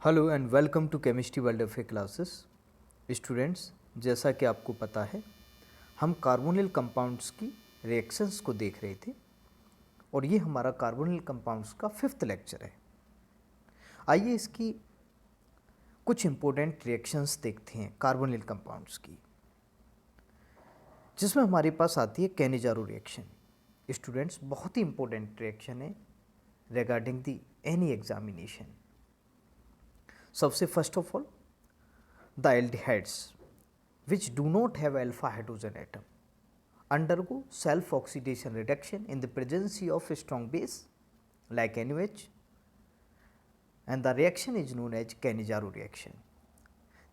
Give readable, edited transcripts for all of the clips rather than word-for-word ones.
Hello and welcome to chemistry world of classes. Students, जैसा कि आपको पता है हम कार्बोनिल कंपाउंड्स की रिएक्शंस को देख रहे थे और ये हमारा कार्बोनिल कंपाउंड्स का 5th लेक्चर है। आइए इसकी कुछ इम्पोर्टेंट रिएक्शंस देखते हैं कार्बोनिल कंपाउंड्स की, जिसमें हमारे पास आती है कैनिजारो रिएक्शन। स्टूडेंट्स, बहुत ही इम्पोर्टेंट रिएक्शन है रिगार्डिंग दी एनी एग्जामिनेशन। सबसे first of all, the aldehydes which do not have alpha hydrogen atom undergo self oxidation reduction in the presence of strong base like NaOH and the reaction is known as Cannizzaro reaction।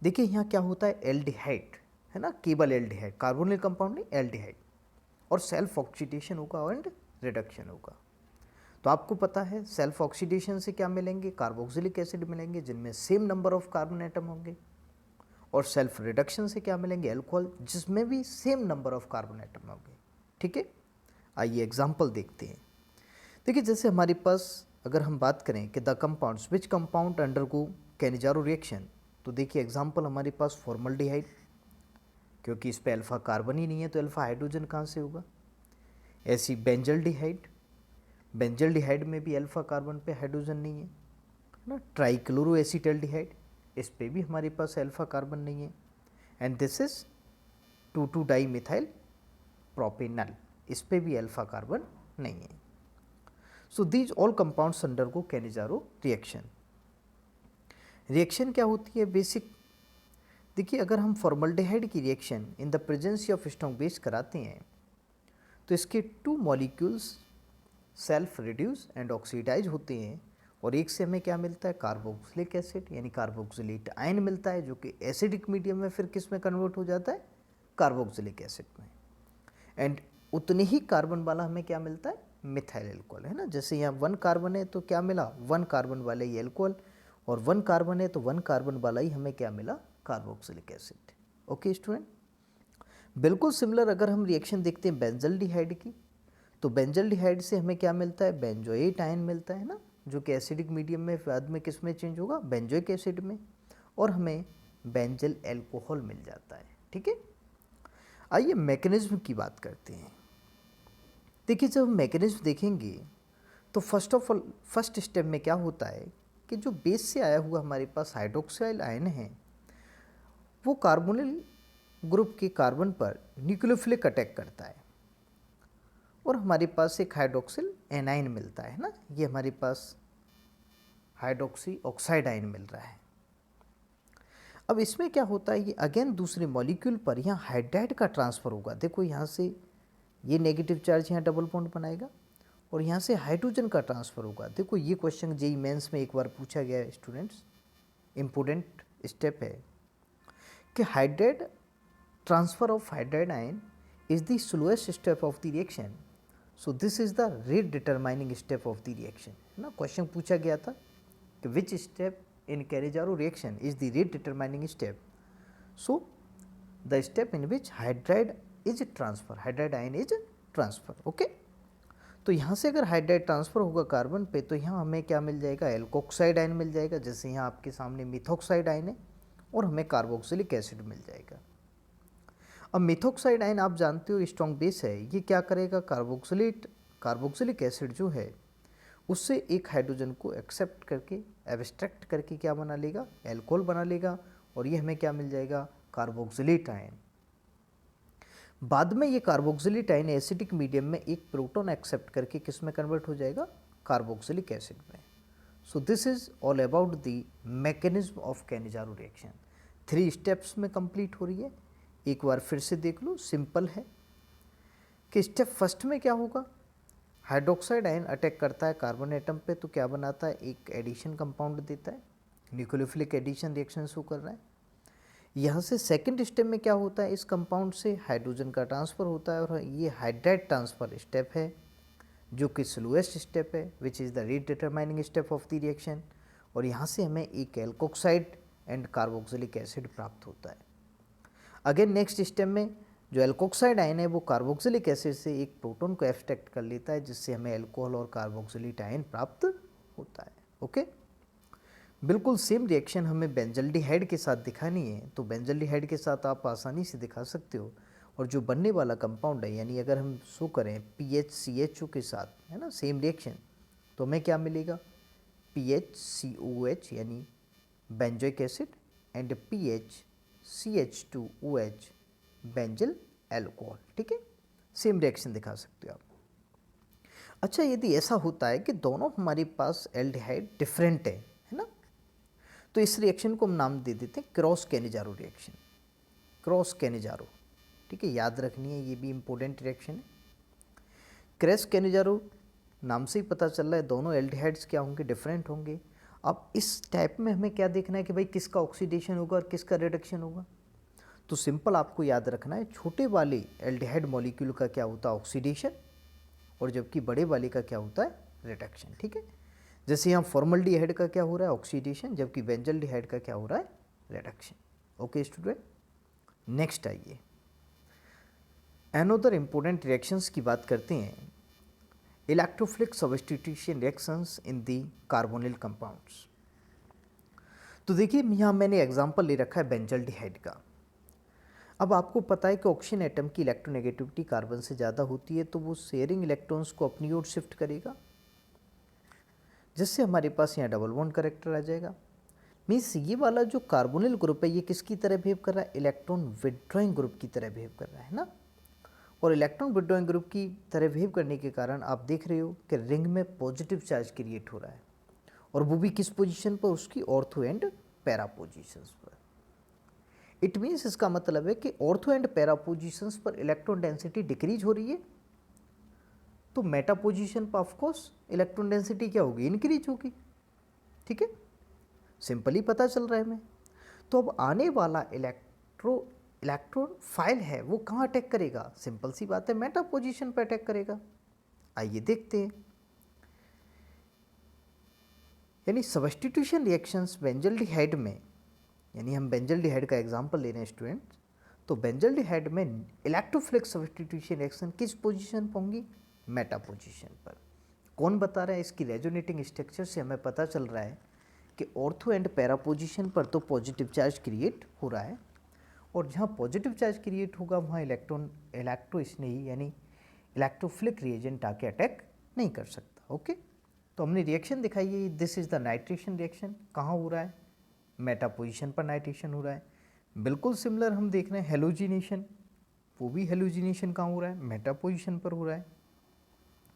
देखिए यहाँ क्या होता है, aldehyde है ना, केवल aldehyde, carbonyl compound नहीं, aldehyde, और सेल्फ ऑक्सीडेशन होगा एंड रिडक्शन होगा। तो आपको पता है सेल्फ ऑक्सीडेशन से क्या मिलेंगे, कार्बोक्सिलिक एसिड मिलेंगे जिनमें same number of carbon atom होंगे, और सेल्फ रिडक्शन से क्या मिलेंगे, अल्कोहल जिसमें भी same number of carbon atom होंगे। ठीक है, आइए एग्जांपल देखते हैं। देखिए जैसे हमारे पास अगर हम बात करें कि the compounds which compound undergo Cannizzaro reaction, तो देखिए एग्जांपल हमारे पास फॉर्मल्डिहाइड, क्योंकि इस पे अल्फा कार्बन ही नहीं है तो अल्फा हाइड्रोजन कहाँ से होगा। ऐसी बेंजल्डिहाइड, बेंजल्डिहाइड में भी अल्फा कार्बन पे हाइड्रोजन नहीं है ना। ट्राइक्लोरो एसिटल्डिहाइड, इस पे भी हमारे पास अल्फा कार्बन नहीं है। And this is 2,2 di methyl propanal, इस पे भी अल्फा कार्बन नहीं है। So these all compounds undergo Cannizzaro reaction. Reaction क्या होती है बेसिक, देखिए अगर हम फॉर्मल्डिहाइड की reaction in the presence of strong base कराते हैं तो इसके 2 molecules self reduce and oxidize होते हैं, और एक से हमें क्या मिलता है, कार्बोक्सिलिक एसिड यानी कार्बोक्सिलेट आयन मिलता है, जो कि एसिडिक मीडियम में फिर किस में कन्वर्ट हो जाता है, कार्बोक्सिलिक एसिड में। एंड उतने ही कार्बन वाला हमें क्या मिलता है, मिथाइल एल्कोहल, है ना। जैसे यहाँ 1 कार्बन है तो क्या मिला, 1 कार्बन वाला ही एल्कोहल, और 1 कार्बन है तो 1 कार्बन वाला ही हमें क्या मिला, कार्बोक्सिलिक एसिड। ओके स्टूडेंट, बिल्कुल सिमिलर अगर हम रिएक्शन देखते हैं बेंजल्डिहाइड की, तो बेंजल्डिहाइड से हमें क्या मिलता है, बेंजोएट आयन मिलता है ना, जो कि एसिडिक मीडियम में बाद में किस में चेंज होगा, बेंजोइक एसिड में, और हमें बेंजल एल्कोहल मिल जाता है। ठीक है, आइए मैकेनिज्म की बात करते हैं। देखिए जब हम मैकेनिज्म देखेंगे तो first of all first step में क्या होता है कि जो बेस से आया हुआ हमारे पास हाइड्रोक्साइल आयन है, वो कार्बोनिल ग्रुप के कार्बन पर न्यूक्लियोफिलिक अटैक करता है और हमारे पास एक हाइड्रोक्सिल एनाइन मिलता है ना। ये हमारे पास हाइड्रोक्सी ऑक्साइड आयन मिल रहा है। अब इसमें क्या होता है, ये अगेन दूसरे मॉलिक्यूल पर यहाँ हाइड्राइड का ट्रांसफर होगा। देखो यहाँ से ये नेगेटिव चार्ज यहाँ डबल बॉन्ड बनाएगा और यहाँ से हाइड्रोजन का ट्रांसफर होगा। देखो ये क्वेश्चन जेईई मेंस में एक बार पूछा गया है स्टूडेंट्स, इम्पोर्टेंट स्टेप है कि hydride transfer of hydride ion is the slowest step of the reaction, so this is the rate determining step of the reaction, है ना। क्वेश्चन पूछा गया था कि which step in Cannizzaro reaction is the rate determining step, so the step in which hydride is transfer, hydride ion is transfer। Okay, तो यहाँ से अगर हाइड्राइड ट्रांसफर होगा कार्बन पे तो यहाँ हमें क्या मिल जाएगा, एल्कोक्साइड आयन मिल जाएगा। जैसे यहाँ आपके सामने मिथोक्साइड आयन है और हमें कार्बोक्सिलिक एसिड मिल जाएगा। अब मिथोक्साइड आयन आप जानते हो स्ट्रॉन्ग बेस है, ये क्या करेगा, कार्बोक्सिलिक एसिड जो है उससे एक हाइड्रोजन को एक्सेप्ट करके एब्स्ट्रैक्ट करके क्या बना लेगा, एल्कोहल बना लेगा, और ये हमें क्या मिल जाएगा, कार्बोक्सिलेट आयन। बाद में ये कार्बोक्सिलेट आयन एसिडिक मीडियम में एक प्रोटॉन एक्सेप्ट करके किस में कन्वर्ट हो जाएगा, कार्बोक्सिलिक एसिड में। So this is all about the mechanism of Cannizzaro reaction. 3 steps में कंप्लीट हो रही है। एक बार फिर से देख लो, सिंपल है कि स्टेप फर्स्ट में क्या होगा, हाइड्रोक्साइड आयन अटैक करता है कार्बन एटम पे तो क्या बनाता है, एक एडिशन कंपाउंड देता है, न्यूक्लियोफिलिक एडिशन रिएक्शन शो कर रहा है। यहाँ से सेकंड स्टेप में क्या होता है, इस कंपाउंड से हाइड्रोजन का ट्रांसफ़र होता है और ये हाइड्राइड ट्रांसफ़र स्टेप है जो कि स्लोएस्ट स्टेप है, which is the rate determining step of the reaction, और यहाँ से हमें एक एल्कोक्साइड एंड कार्बोक्सिलिक एसिड प्राप्त होता है। अगेन नेक्स्ट स्टेप में जो एल्कोक्साइड आयन है वो कार्बोक्सिलिक एसिड से एक प्रोटॉन को एब्स्ट्रैक्ट कर लेता है, जिससे हमें एल्कोहल और कार्बोक्सिलेट आयन प्राप्त होता है। ओके, बिल्कुल सेम रिएक्शन हमें बेंजल्डिहाइड के साथ दिखानी है तो बेंजल्डिहाइड के साथ आप आसानी से दिखा सकते हो। और जो बनने वाला कंपाउंड है, यानी अगर हम शो करें PHCHO के साथ, है ना, सेम रिएक्शन, तो हमें क्या मिलेगा, PHCOH यानी benzoic acid and PHCH2OH benzyl alcohol. ठीक है, सेम रिएक्शन दिखा सकते हो आप। अच्छा, यदि ऐसा होता है कि दोनों हमारे पास एल्डिहाइड डिफरेंट है ना, तो इस रिएक्शन को हम नाम दे देते हैं cross Cannizzaro reaction, cross Cannizzaro. ठीक है, याद रखनी है, ये भी इंपॉर्टेंट रिएक्शन है। क्रॉस कैनिजारो नाम से ही पता चल रहा है दोनों एल्डिहाइड्स क्या होंगे, डिफरेंट होंगे। अब इस टाइप में हमें क्या देखना है कि भाई किसका ऑक्सीडेशन होगा और किसका रिडक्शन होगा। तो सिंपल आपको याद रखना है, छोटे वाले एल्डिहाइड मॉलिक्यूल का क्या होता है, ऑक्सीडेशन, और जबकि बड़े वाले का क्या होता है, रिडक्शन। ठीक है, जैसे यहाँ फॉर्मल्डिहाइड का क्या हो रहा है, ऑक्सीडेशन, जबकि बेंजल्डिहाइड का क्या हो रहा है, रिडक्शन। ओके स्टूडेंट, नेक्स्ट आइए, अनदर इंपॉर्टेंट रिएक्शंस की बात करते हैं, electrophilic substitution reactions in the carbonyl compounds. तो देखिए यहाँ मैंने एग्जांपल ले रखा है बेंजल्डिहाइड का। अब आपको पता है कि ऑक्सीजन एटम की इलेक्ट्रोनेगेटिविटी कार्बन से ज़्यादा होती है, तो वो शेयरिंग इलेक्ट्रॉन्स को अपनी ओर शिफ्ट करेगा, जिससे हमारे पास यहाँ डबल बॉन्ड करेक्टर आ जाएगा। मीन्स ये वाला जो कार्बोनिल ग्रुप है ये किसकी तरह बिहेव कर रहा है, इलेक्ट्रॉन विड्रॉइंग ग्रुप की तरह बिहेव कर रहा है ना। और इलेक्ट्रॉन विड्रॉइंग ग्रुप की तरह बिहेव करने के कारण आप देख रहे हो कि रिंग में पॉजिटिव चार्ज क्रिएट हो रहा है, और वो भी किस पोजीशन पर, उसकी ऑर्थो एंड पैरा पोजीशंस पर। इट मीन्स इसका मतलब है कि ऑर्थो एंड पैरा पोजीशंस पर इलेक्ट्रॉन डेंसिटी डिक्रीज हो रही है, तो मेटा पोजीशन पर ऑफकोर्स इलेक्ट्रॉन डेंसिटी क्या होगी, इंक्रीज होगी। ठीक है, सिंपली पता चल रहा है हमें। तो अब आने वाला इलेक्ट्रॉन फाइल है वो कहाँ अटैक करेगा, सिंपल सी बात है, मेटा पोजीशन पर अटैक करेगा। आइए देखते हैं, यानी सब्स्टिट्यूशन रिएक्शंस बेंजल्डिहाइड में, यानी हम बेंजल्डिहाइड का एग्जांपल ले रहे हैं स्टूडेंट्स, तो बेंजल्डिहाइड में इलेक्ट्रोफिलिक सब्स्टिट्यूशन रिएक्शन किस पोजीशन पर होंगी, मेटा पोजीशन पर। कौन बता रहा है, इसकी रेजोनेटिंग स्ट्रक्चर से हमें पता चल रहा है कि ऑर्थो एंड पैरा पोजीशन पर तो पॉजिटिव चार्ज क्रिएट हो रहा है, और जहाँ पॉजिटिव चार्ज क्रिएट होगा वहाँ इलेक्ट्रोस्नेही यानी इलेक्ट्रोफिलिक रिएजेंट आके अटैक नहीं कर सकता। ओके, तो हमने रिएक्शन दिखाई है, this is the nitration reaction, कहाँ हो रहा है, मेटा पोजीशन पर नाइट्रेशन हो रहा है। बिल्कुल सिमिलर हम देख रहे हैं हेलोजिनेशन, वो भी हेलोजिनेशन कहाँ हो रहा है, मेटा पोजीशन पर हो रहा है।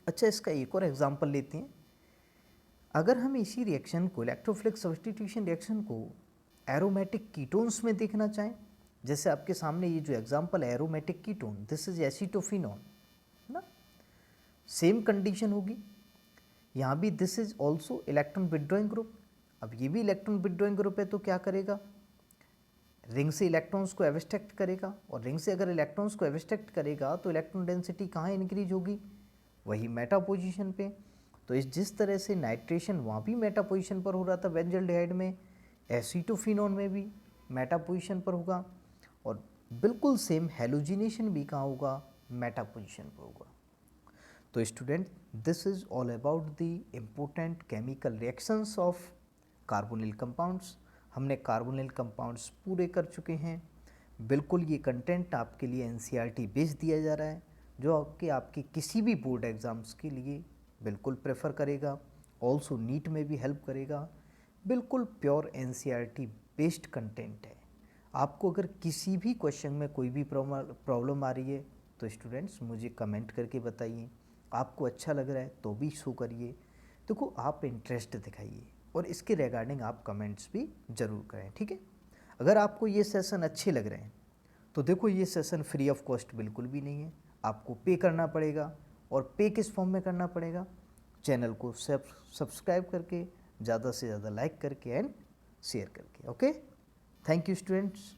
अच्छा, इसका एक और एग्जांपल लेते हैं, अगर हम इसी रिएक्शन को, इलेक्ट्रोफिलिक सब्स्टिट्यूशन रिएक्शन को एरोमेटिक कीटोन्स में देखना चाहें, जैसे आपके सामने ये जो एग्जांपल है एरोमेटिक कीटोन, दिस इज एसीटोफिनॉन ना, सेम कंडीशन होगी, यहाँ भी this is also electron withdrawing group. अब ये भी इलेक्ट्रॉन विड्रॉइंग ग्रुप है, तो क्या करेगा, रिंग से इलेक्ट्रॉन्स को एब्स्ट्रैक्ट करेगा, और रिंग से अगर इलेक्ट्रॉन्स को एब्स्ट्रैक्ट करेगा तो इलेक्ट्रॉन डेंसिटी कहाँ इंक्रीज होगी, वही मेटा पोजीशन पे। तो इस जिस तरह से नाइट्रेशन वहाँ भी मेटा पोजीशन पर हो रहा था बेंजल्डिहाइड में, एसीटोफिनॉन में भी मेटा पोजीशन पर होगा, और बिल्कुल सेम हेलोजिनेशन भी कहाँ होगा, मेटा पोजीशन पर होगा। तो student, this is all about the important chemical reactions of carbonyl compounds. हमने कार्बोनिल कंपाउंड्स पूरे कर चुके हैं। बिल्कुल ये कंटेंट आपके लिए NCERT बेस्ड दिया जा रहा है, जो आपके किसी भी बोर्ड एग्ज़ाम्स के लिए बिल्कुल प्रेफर करेगा, ऑल्सो नीट में भी हेल्प करेगा। बिल्कुल प्योर NCERT बेस्ड कंटेंट है। आपको अगर किसी भी क्वेश्चन में कोई भी प्रॉब्लम आ रही है तो स्टूडेंट्स मुझे कमेंट करके बताइए, आपको अच्छा लग रहा है तो भी शो करिए। देखो, आप इंटरेस्ट दिखाइए और इसके रिगार्डिंग आप कमेंट्स भी ज़रूर करें। ठीक है, अगर आपको ये सेशन अच्छे लग रहे हैं तो देखो, ये सेशन फ्री ऑफ कॉस्ट बिल्कुल भी नहीं है, आपको पे करना पड़ेगा। और पे किस फॉर्म में करना पड़ेगा, चैनल को सब्सक्राइब करके, ज़्यादा से ज़्यादा लाइक करके एंड शेयर करके। Okay, thank you students.